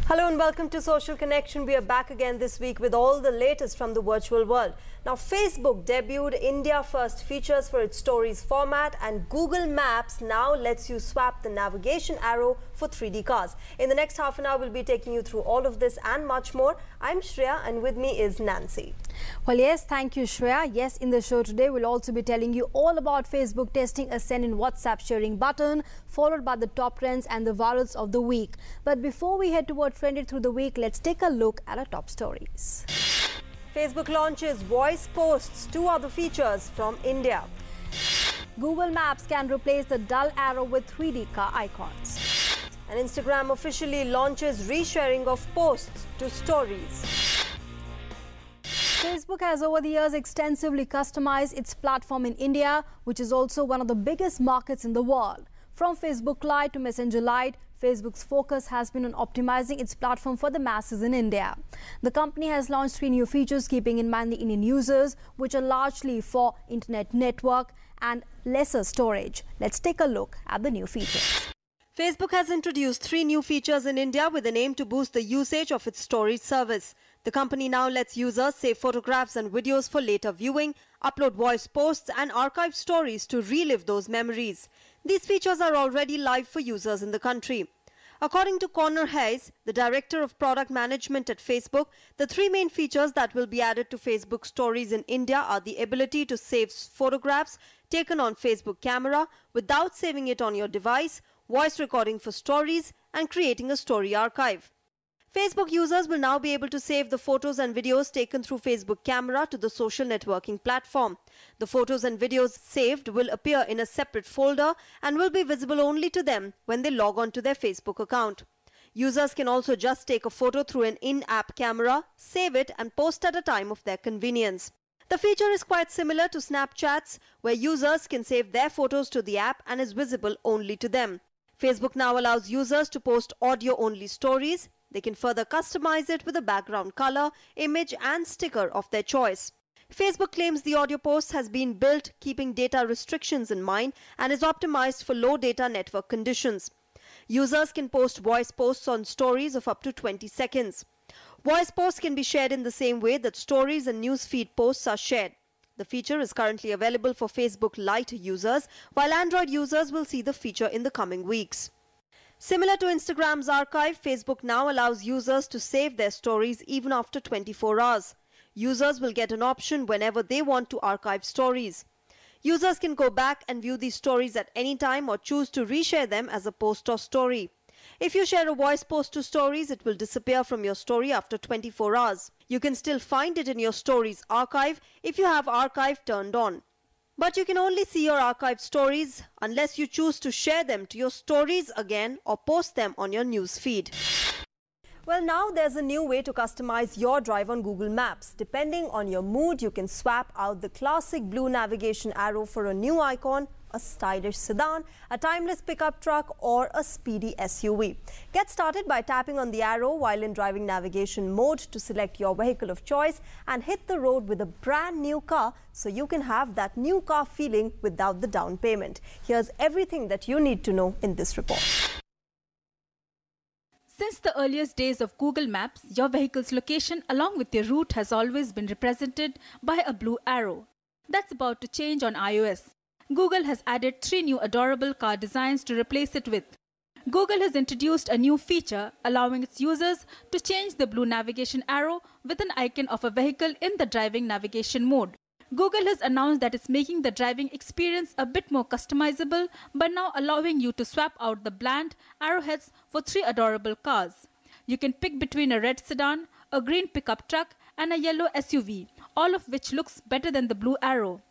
Hello and welcome to Social Connection. We are back again this week with all the latest from the virtual world. Now, Facebook debuted India-first features for its stories format, and Google Maps now lets you swap the navigation arrow for 3D cars. In the next half an hour, we'll be taking you through all of this and much more. I'm Shreya and with me is Nancy. Well, yes, thank you, Shreya. Yes, in the show today, we'll also be telling you all about Facebook testing a send in WhatsApp sharing button, followed by the top trends and the virals of the week. But before we head toward trended through the week, let's take a look at our top stories. Facebook launches voice posts, two other features from India. Google Maps can replace the dull arrow with 3D car icons. And Instagram officially launches resharing of posts to stories. Facebook has over the years extensively customized its platform in India, which is also one of the biggest markets in the world. From Facebook Lite to Messenger Lite, Facebook's focus has been on optimizing its platform for the masses in India. The company has launched 3 new features keeping in mind the Indian users, which are largely for internet network and lesser storage. Let's take a look at the new features. Facebook has introduced 3 new features in India with an aim to boost the usage of its storage service. The company now lets users save photographs and videos for later viewing, upload voice posts and archive stories to relive those memories. These features are already live for users in the country. According to Connor Hayes, the Director of Product Management at Facebook, the 3 main features that will be added to Facebook Stories in India are the ability to save photographs taken on Facebook camera without saving it on your device, voice recording for stories, and creating a story archive. Facebook users will now be able to save the photos and videos taken through Facebook camera to the social networking platform. The photos and videos saved will appear in a separate folder and will be visible only to them when they log on to their Facebook account. Users can also just take a photo through an in-app camera, save it and post at a time of their convenience. The feature is quite similar to Snapchat's, where users can save their photos to the app and is visible only to them. Facebook now allows users to post audio-only stories. They can further customize it with a background color, image and sticker of their choice. Facebook claims the audio post has been built keeping data restrictions in mind and is optimized for low data network conditions. Users can post voice posts on stories of up to 20 seconds. Voice posts can be shared in the same way that stories and newsfeed posts are shared. The feature is currently available for Facebook Lite users, while Android users will see the feature in the coming weeks. Similar to Instagram's archive, Facebook now allows users to save their stories even after 24 hours. Users will get an option whenever they want to archive stories. Users can go back and view these stories at any time or choose to reshare them as a post or story. If you share a voice post to stories, it will disappear from your story after 24 hours. You can still find it in your stories archive if you have archive turned on. But you can only see your archived stories unless you choose to share them to your stories again or post them on your news feed. Well, now there's a new way to customize your drive on Google Maps. Depending on your mood, you can swap out the classic blue navigation arrow for a new icon, a stylish sedan, a timeless pickup truck or a speedy SUV. Get started by tapping on the arrow while in driving navigation mode to select your vehicle of choice and hit the road with a brand new car so you can have that new car feeling without the down payment. Here's everything that you need to know in this report. Since the earliest days of Google Maps, your vehicle's location along with your route has always been represented by a blue arrow. That's about to change on iOS. Google has added 3 new adorable car designs to replace it with. Google has introduced a new feature allowing its users to change the blue navigation arrow with an icon of a vehicle in the driving navigation mode. Google has announced that it's making the driving experience a bit more customizable by now allowing you to swap out the bland arrowheads for 3 adorable cars. You can pick between a red sedan, a green pickup truck and a yellow SUV, all of which looks better than the blue arrow.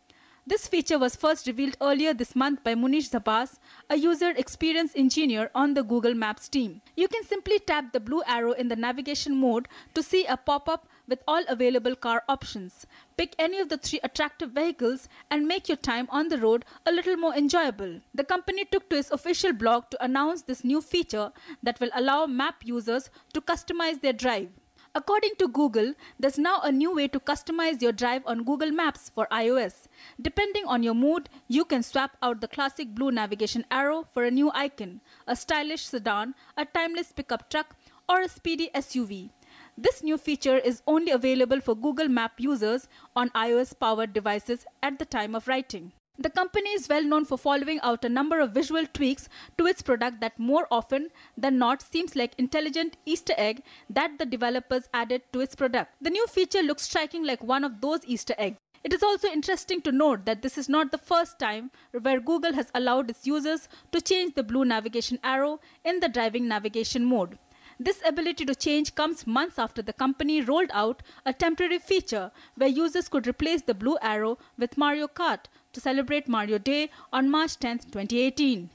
This feature was first revealed earlier this month by Munish Zabas, a user experience engineer on the Google Maps team. You can simply tap the blue arrow in the navigation mode to see a pop-up with all available car options. Pick any of the 3 attractive vehicles and make your time on the road a little more enjoyable. The company took to its official blog to announce this new feature that will allow map users to customize their drive. According to Google, there's now a new way to customize your drive on Google Maps for iOS. Depending on your mood, you can swap out the classic blue navigation arrow for a new icon, a stylish sedan, a timeless pickup truck, or a speedy SUV. This new feature is only available for Google Map users on iOS-powered devices at the time of writing. The company is well known for following out a number of visual tweaks to its product that more often than not seems like intelligent Easter egg that the developers added to its product. The new feature looks striking like one of those Easter eggs. It is also interesting to note that this is not the first time where Google has allowed its users to change the blue navigation arrow in the driving navigation mode. This ability to change comes months after the company rolled out a temporary feature where users could replace the blue arrow with Mario Kart to celebrate Mario Day on March 10, 2018.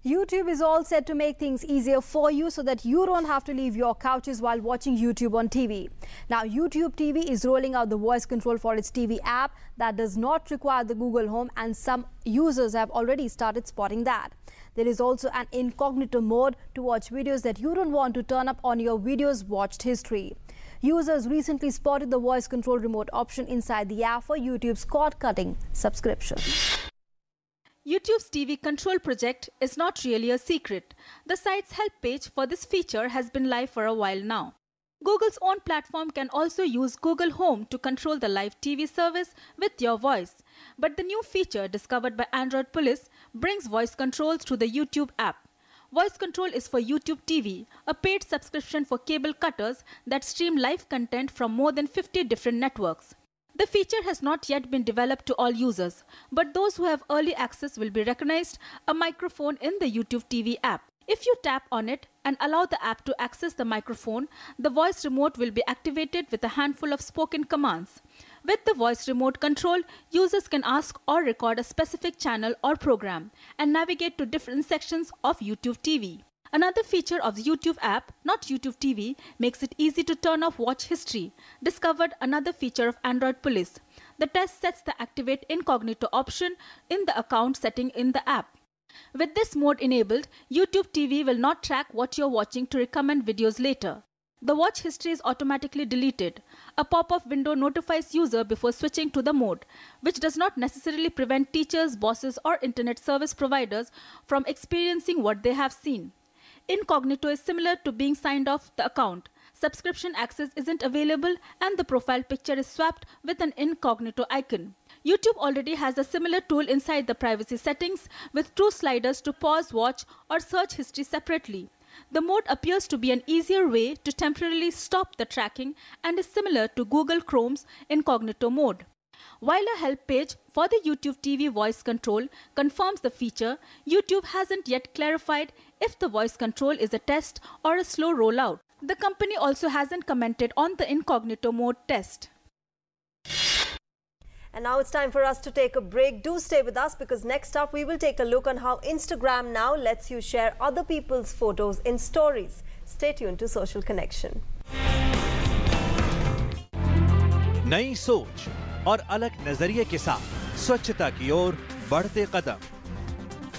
YouTube is all set to make things easier for you so that you don't have to leave your couches while watching YouTube on TV. Now, YouTube TV is rolling out the voice control for its TV app that does not require the Google Home, and some users have already started spotting that. There is also an incognito mode to watch videos that you don't want to turn up on your videos watched history. Users recently spotted the voice control remote option inside the app for YouTube's cord-cutting subscription. YouTube's TV control project is not really a secret. The site's help page for this feature has been live for a while now. Google's own platform can also use Google Home to control the live TV service with your voice. But the new feature discovered by Android Police brings voice controls to the YouTube app. Voice control is for YouTube TV, a paid subscription for cable cutters that stream live content from more than 50 different networks. The feature has not yet been developed to all users, but those who have early access will be recognized a microphone in the YouTube TV app. If you tap on it and allow the app to access the microphone, the voice remote will be activated with a handful of spoken commands. With the voice remote control, users can ask or record a specific channel or program and navigate to different sections of YouTube TV. Another feature of the YouTube app, not YouTube TV, makes it easy to turn off watch history, discovered another feature of Android Police. The test sets the activate incognito option in the account setting in the app. With this mode enabled, YouTube TV will not track what you're watching to recommend videos later. The watch history is automatically deleted. A pop-up window notifies user before switching to the mode, which does not necessarily prevent teachers, bosses, or internet service providers from experiencing what they have seen. Incognito is similar to being signed off the account. Subscription access isn't available and the profile picture is swapped with an incognito icon. YouTube already has a similar tool inside the privacy settings with two sliders to pause, watch, or search history separately. The mode appears to be an easier way to temporarily stop the tracking and is similar to Google Chrome's incognito mode. While a help page for the YouTube TV voice control confirms the feature, YouTube hasn't yet clarified if the voice control is a test or a slow rollout. The company also hasn't commented on the incognito mode test. And now it's time for us to take a break. Do stay with us because next up we will take a look on how Instagram now lets you share other people's photos in stories. Stay tuned to Social Connection. नई सोच और अलग नजरिए के साथ स्वच्छता की ओर बढ़ते कदम।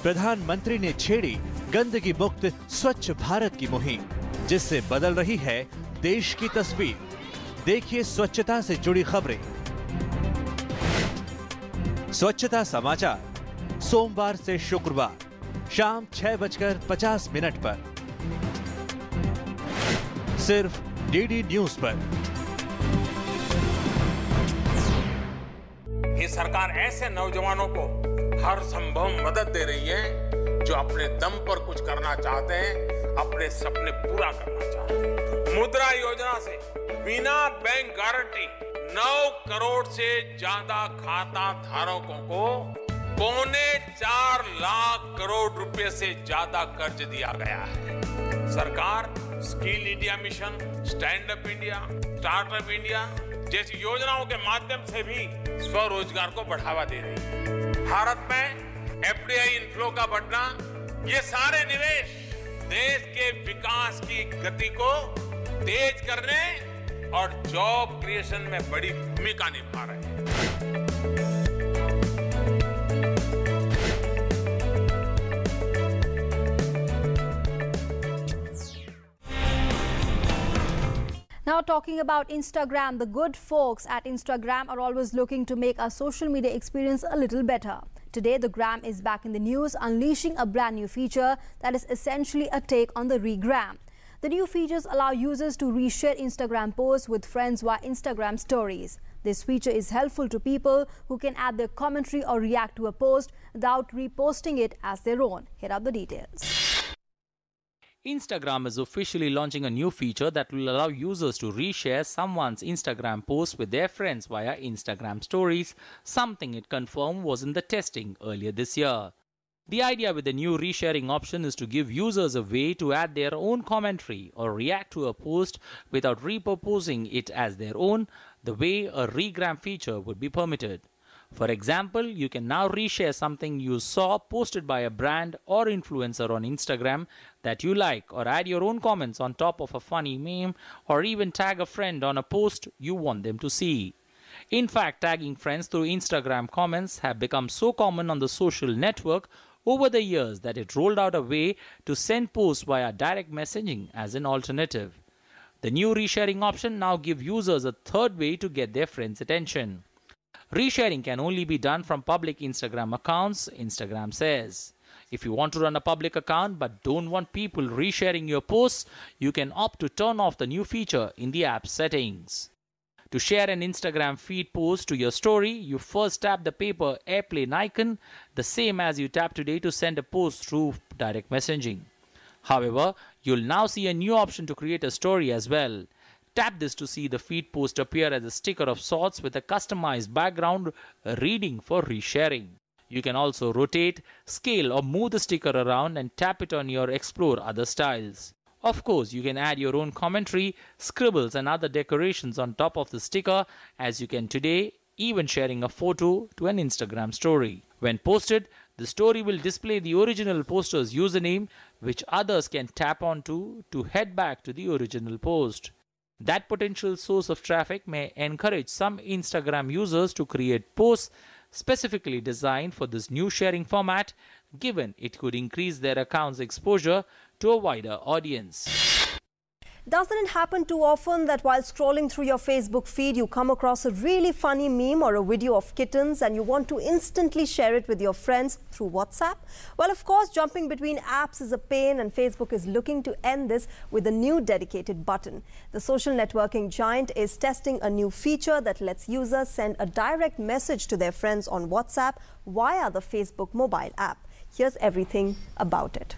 प्रधानमंत्री ने छेड़ी गंदगी मुक्त स्वच्छ भारत की मुहिम, जिससे बदल रही है देश की तस्वीर। देखिए स्वच्छता से जुड़ी खबरें। स्वच्छता समाचार सोमवार से शुक्रवार शाम 6:50 पर सिर्फ डीडी न्यूज पर। ये सरकार ऐसे नौजवानों को हर संभव मदद दे रही है जो अपने दम पर कुछ करना चाहते हैं, अपने सपने पूरा करना चाहते हैं। मुद्रा योजना से बिना बैंक गारंटी 9 करोड़ से ज्यादा खाता धारकों को 4.25 लाख करोड़ रुपए से ज्यादा कर्ज दिया गया है। सरकार skill India mission, stand up India, startup India जैसी योजनाओं के माध्यम से भी स्वरोजगार को बढ़ावा दे रही है। भारत में एफडीआई इनफ्लो का बढ़ना, ये सारे निवेश देश के विकास की गति को तेज करने और जॉब क्रिएशन में बड़ी भूमिका निभा रहे हैं। Now talking about Instagram, the good folks at Instagram are always looking to make our social media experience a little better. Today, the Gram is back in the news, unleashing a brand new feature that is essentially a take on the Regram. The new features allow users to reshare Instagram posts with friends via Instagram stories. This feature is helpful to people who can add their commentary or react to a post without reposting it as their own. Here are the details. Instagram is officially launching a new feature that will allow users to reshare someone's Instagram post with their friends via Instagram stories, something it confirmed was in the testing earlier this year. The idea with the new resharing option is to give users a way to add their own commentary or react to a post without repurposing it as their own, the way a regram feature would be permitted. For example, you can now reshare something you saw posted by a brand or influencer on Instagram that you like, or add your own comments on top of a funny meme, or even tag a friend on a post you want them to see. In fact, tagging friends through Instagram comments have become so common on the social network over the years that it rolled out a way to send posts via direct messaging as an alternative. The new resharing option now gives users a third way to get their friends' attention. Resharing can only be done from public Instagram accounts, Instagram says. If you want to run a public account but don't want people resharing your posts, you can opt to turn off the new feature in the app settings. To share an Instagram feed post to your story, you first tap the paper airplane icon, the same as you tap today to send a post through direct messaging. However, you'll now see a new option to create a story as well. Tap this to see the feed post appear as a sticker of sorts with a customized background reading for resharing. You can also rotate, scale or move the sticker around and tap it on your Explore Other Styles. Of course, you can add your own commentary, scribbles and other decorations on top of the sticker, as you can today, even sharing a photo to an Instagram story. When posted, the story will display the original poster's username, which others can tap onto to head back to the original post. That potential source of traffic may encourage some Instagram users to create posts specifically designed for this new sharing format, given it could increase their account's exposure to a wider audience. Doesn't it happen too often that while scrolling through your Facebook feed, you come across a really funny meme or a video of kittens and you want to instantly share it with your friends through WhatsApp? Well, of course, jumping between apps is a pain, and Facebook is looking to end this with a new dedicated button. The social networking giant is testing a new feature that lets users send a direct message to their friends on WhatsApp via the Facebook mobile app. Here's everything about it.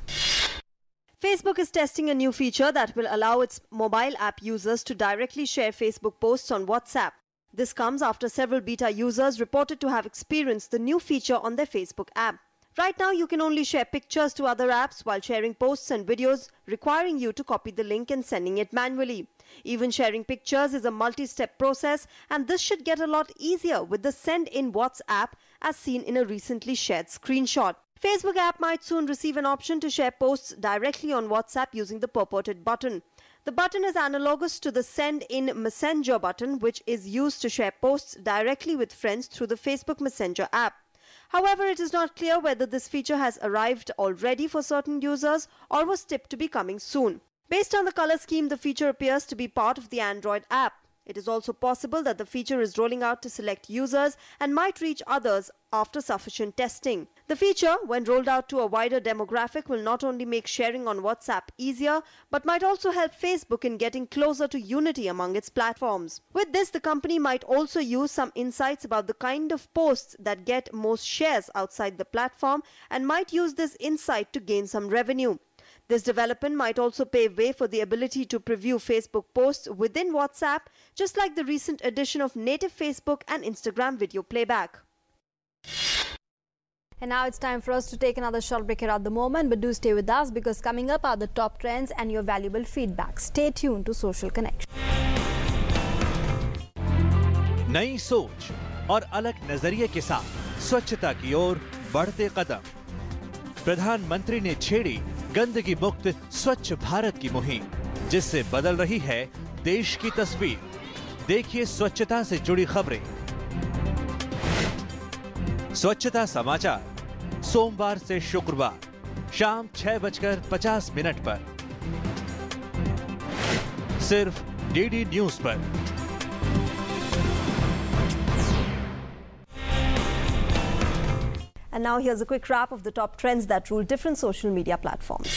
Facebook is testing a new feature that will allow its mobile app users to directly share Facebook posts on WhatsApp. This comes after several beta users reported to have experienced the new feature on their Facebook app. Right now, you can only share pictures to other apps while sharing posts and videos, requiring you to copy the link and sending it manually. Even sharing pictures is a multi-step process, and this should get a lot easier with the Send in WhatsApp, as seen in a recently shared screenshot. Facebook app might soon receive an option to share posts directly on WhatsApp using the purported button. The button is analogous to the Send in Messenger button, which is used to share posts directly with friends through the Facebook Messenger app. However, it is not clear whether this feature has arrived already for certain users or was tipped to be coming soon. Based on the color scheme, the feature appears to be part of the Android app. It is also possible that the feature is rolling out to select users and might reach others after sufficient testing. The feature, when rolled out to a wider demographic, will not only make sharing on WhatsApp easier, but might also help Facebook in getting closer to unity among its platforms. With this, the company might also use some insights about the kind of posts that get most shares outside the platform and might use this insight to gain some revenue. This development might also pave way for the ability to preview Facebook posts within WhatsApp, just like the recent addition of native Facebook and Instagram video playback. And now it's time for us to take another short break here at the moment, but do stay with us because coming up are the top trends and your valuable feedback. Stay tuned to Social Connection. नई सोच और अलग नजरिए के साथ स्वच्छता की ओर बढ़ते कदम। प्रधानमंत्री ने छेड़ी गंदगी मुक्त स्वच्छ भारत की मुहिम, जिससे बदल रही है देश की तस्वीर। देखिए स्वच्छता से जुड़ी खबरें। स्वच्छता समाचार सोमवार से शुक्रवार शाम 6:50 पर सिर्फ डीडी न्यूज पर। And now here's a quick wrap of the top trends that rule different social media platforms.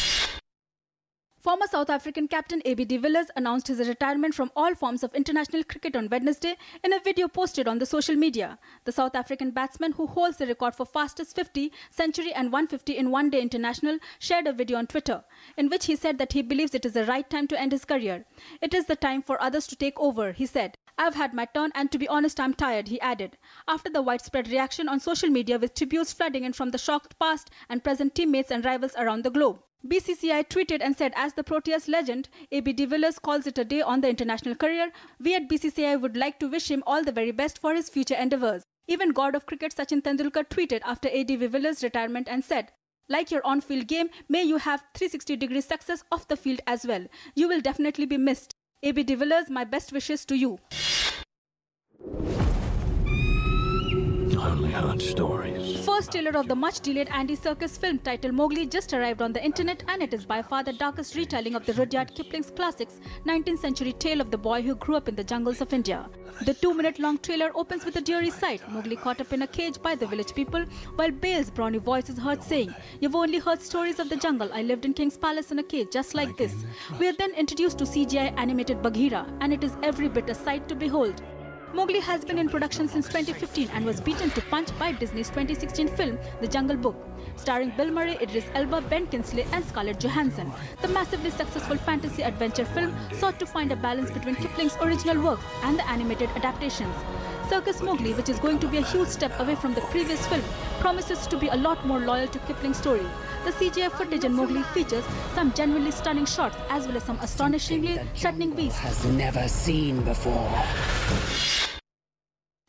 Former South African captain AB de Villiers announced his retirement from all forms of international cricket on Wednesday in a video posted on the social media. The South African batsman, who holds the record for fastest 50, century and 150 in one-day international, shared a video on Twitter, in which he said that he believes it is the right time to end his career. "It is the time for others to take over," he said. "I've had my turn and to be honest, I'm tired," he added. After the widespread reaction on social media with tributes flooding in from the shocked past and present teammates and rivals around the globe. BCCI tweeted and said, "As the Proteas legend, AB de Villiers calls it a day on the international career, we at BCCI would like to wish him all the very best for his future endeavours." Even God of Cricket Sachin Tendulkar tweeted after AB de Villiers' retirement and said, "Like your on-field game, may you have 360-degree success off the field as well. You will definitely be missed. AB de Villiers, my best wishes to you." I only heard stories. First trailer of the much-delayed Andy Serkis film titled Mowgli just arrived on the internet, and it is by far the darkest retelling of the Rudyard Kipling's classics 19th century tale of the boy who grew up in the jungles of India. The 2-minute-long trailer opens with a dreary sight, Mowgli caught up in a cage by the village people, while Bale's brawny voice is heard saying, "You've only heard stories of the jungle. I lived in King's Palace in a cage just like this." We are then introduced to CGI animated Bagheera, and it is every bit a sight to behold. Mowgli has been in production since 2015 and was beaten to punch by Disney's 2016 film, The Jungle Book. Starring Bill Murray, Idris Elba, Ben Kingsley and Scarlett Johansson, the massively successful fantasy adventure film sought to find a balance between Kipling's original works and the animated adaptations. Circus Mowgli, which is going to be a huge step away from the previous film, promises to be a lot more loyal to Kipling's story. The CGI footage in Mowgli features some genuinely stunning shots as well as some astonishingly threatening beasts. Has never seen before.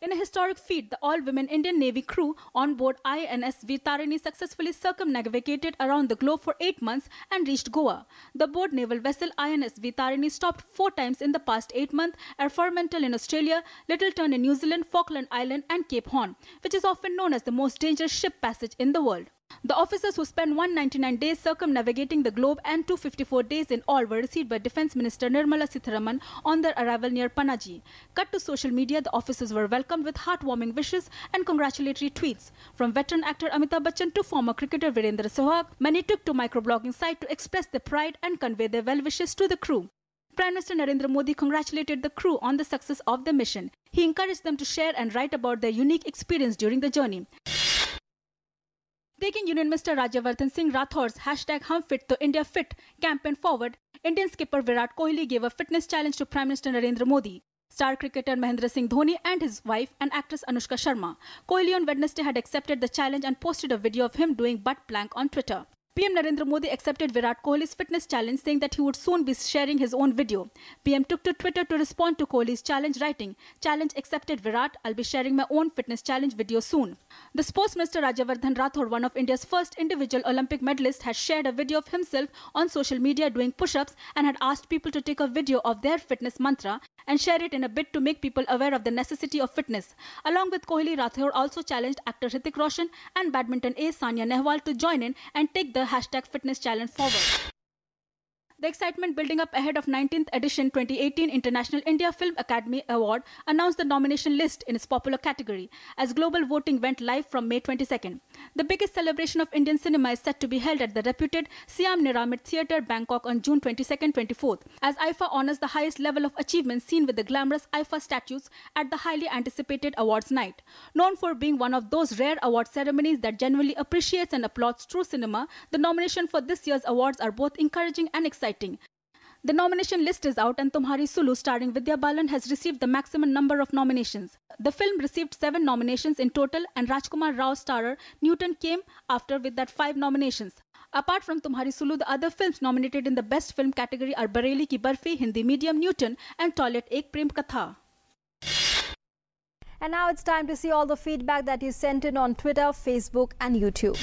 In a historic feat, the all-women Indian Navy crew on board INS Veer Tarini successfully circumnavigated around the globe for 8 months and reached Goa. The board naval vessel INS Veer Tarini stopped 4 times in the past 8 months at Fremantle in Australia, Littleton in New Zealand, Falkland Island and Cape Horn, which is often known as the most dangerous ship passage in the world. The officers who spent 199 days circumnavigating the globe and 254 days in all were received by Defence Minister Nirmala Sitharaman on their arrival near Panaji. Cut to social media, the officers were welcomed with heartwarming wishes and congratulatory tweets. From veteran actor Amitabh Bachchan to former cricketer Virendra Sehwag, many took to microblogging site to express their pride and convey their well wishes to the crew. Prime Minister Narendra Modi congratulated the crew on the success of the mission. He encouraged them to share and write about their unique experience during the journey. Taking Union Minister Rajyavardhan Singh Rathor's #HumFitToIndiaFit campaign forward, Indian skipper Virat Kohli gave a fitness challenge to Prime Minister Narendra Modi. Star cricketer Mahendra Singh Dhoni and his wife and actress Anushka Sharma. Kohli on Wednesday had accepted the challenge and posted a video of him doing butt plank on Twitter. PM Narendra Modi accepted Virat Kohli's fitness challenge, saying that he would soon be sharing his own video. PM took to Twitter to respond to Kohli's challenge, writing, "Challenge accepted, Virat. I'll be sharing my own fitness challenge video soon." The Sports Minister Rajyavardhan Rathore, one of India's first individual Olympic medalists, has shared a video of himself on social media doing push-ups and had asked people to take a video of their fitness mantra and share it in a bid to make people aware of the necessity of fitness. Along with Kohli, Rathore also challenged actor Hrithik Roshan and badminton ace Sania Nehwal to join in and take the #fitness challenge forward. The excitement building up ahead of 19th edition 2018 International India Film Academy Award announced the nomination list in its popular category as global voting went live from May 22nd. The biggest celebration of Indian cinema is set to be held at the reputed Siam Niramit Theatre, Bangkok on June 22nd-24th, as IFA honors the highest level of achievement seen with the glamorous IFA statues at the highly anticipated awards night. Known for being one of those rare award ceremonies that genuinely appreciates and applauds true cinema, the nomination for this year's awards are both encouraging and exciting. The nomination list is out and Tumhari Sulu starring Vidya Balan has received the maximum number of nominations. The film received 7 nominations in total and Rajkumar Rao starer Newton came after with that 5 nominations. Apart from Tumhari Sulu, the other films nominated in the Best Film category are Bareilly Ki Barfi, Hindi Medium, Newton and Toilet Ek Prem Katha. And now it's time to see all the feedback that you sent in on Twitter, Facebook and YouTube.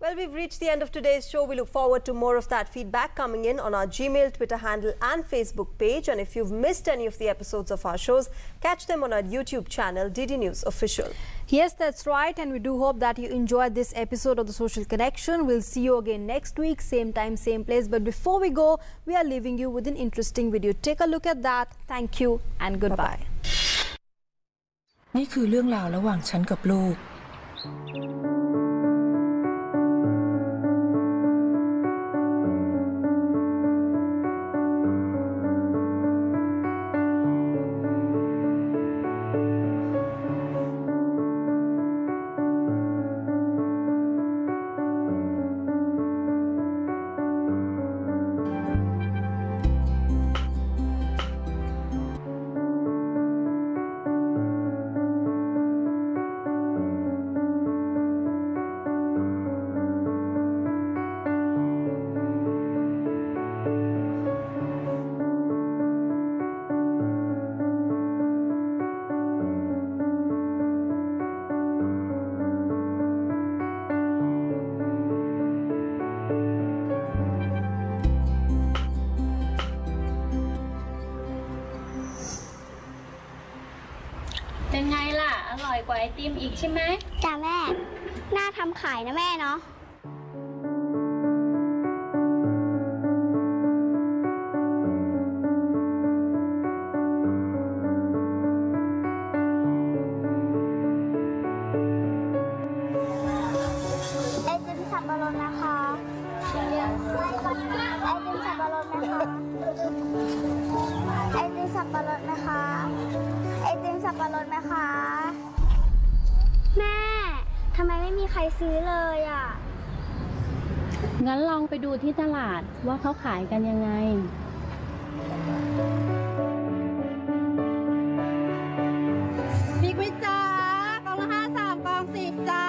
Well, we've reached the end of today's show. We look forward to more of that feedback coming in on our Gmail, Twitter handle and Facebook page. And if you've missed any of the episodes of our shows, catch them on our YouTube channel, DD News Official. Yes, that's right. And we do hope that you enjoyed this episode of The Social Connection. We'll see you again next week, same time, same place. But before we go, we are leaving you with an interesting video. Take a look at that. Thank you and goodbye. นี่คือเรื่องราวระหว่างฉันกับลูกเป็นไงล่ะอร่อยกว่าไอติมอีกใช่ไหมจ้าแม่น่าทำขายนะแม่เนาะไอติมสับปะรดนะคะไอติมสับปะรดนะคะไอติมสับปะรดนะคะไอติมสับปะรดไหมคะแม่ทำไมไม่มีใครซื้อเลยอ่ะงั้นลองไปดูที่ตลาดว่าเขาขายกันยังไงบิ๊กวิจ้ากล่องละ5 3กล่อง10จ้า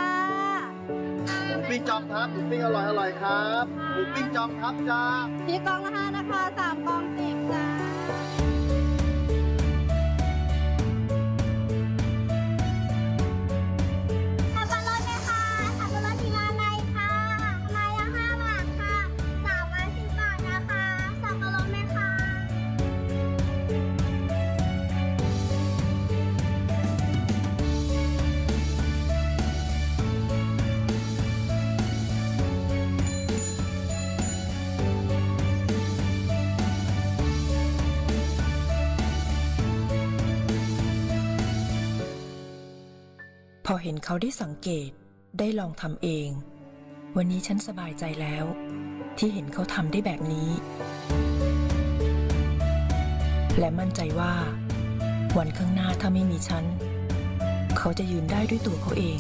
หมูปิ้งจอมทัพหมูปิ้งอร่อยครับหมูปิ้งจอมทัพจ้าพี่กล่องละ5นะคะ3กล่อง10จ้าพอเห็นเขาได้สังเกตได้ลองทำเองวันนี้ฉันสบายใจแล้วที่เห็นเขาทำได้แบบนี้และมั่นใจว่าวันข้างหน้าถ้าไม่มีฉันเขาจะยืนได้ด้วยตัวเขาเอง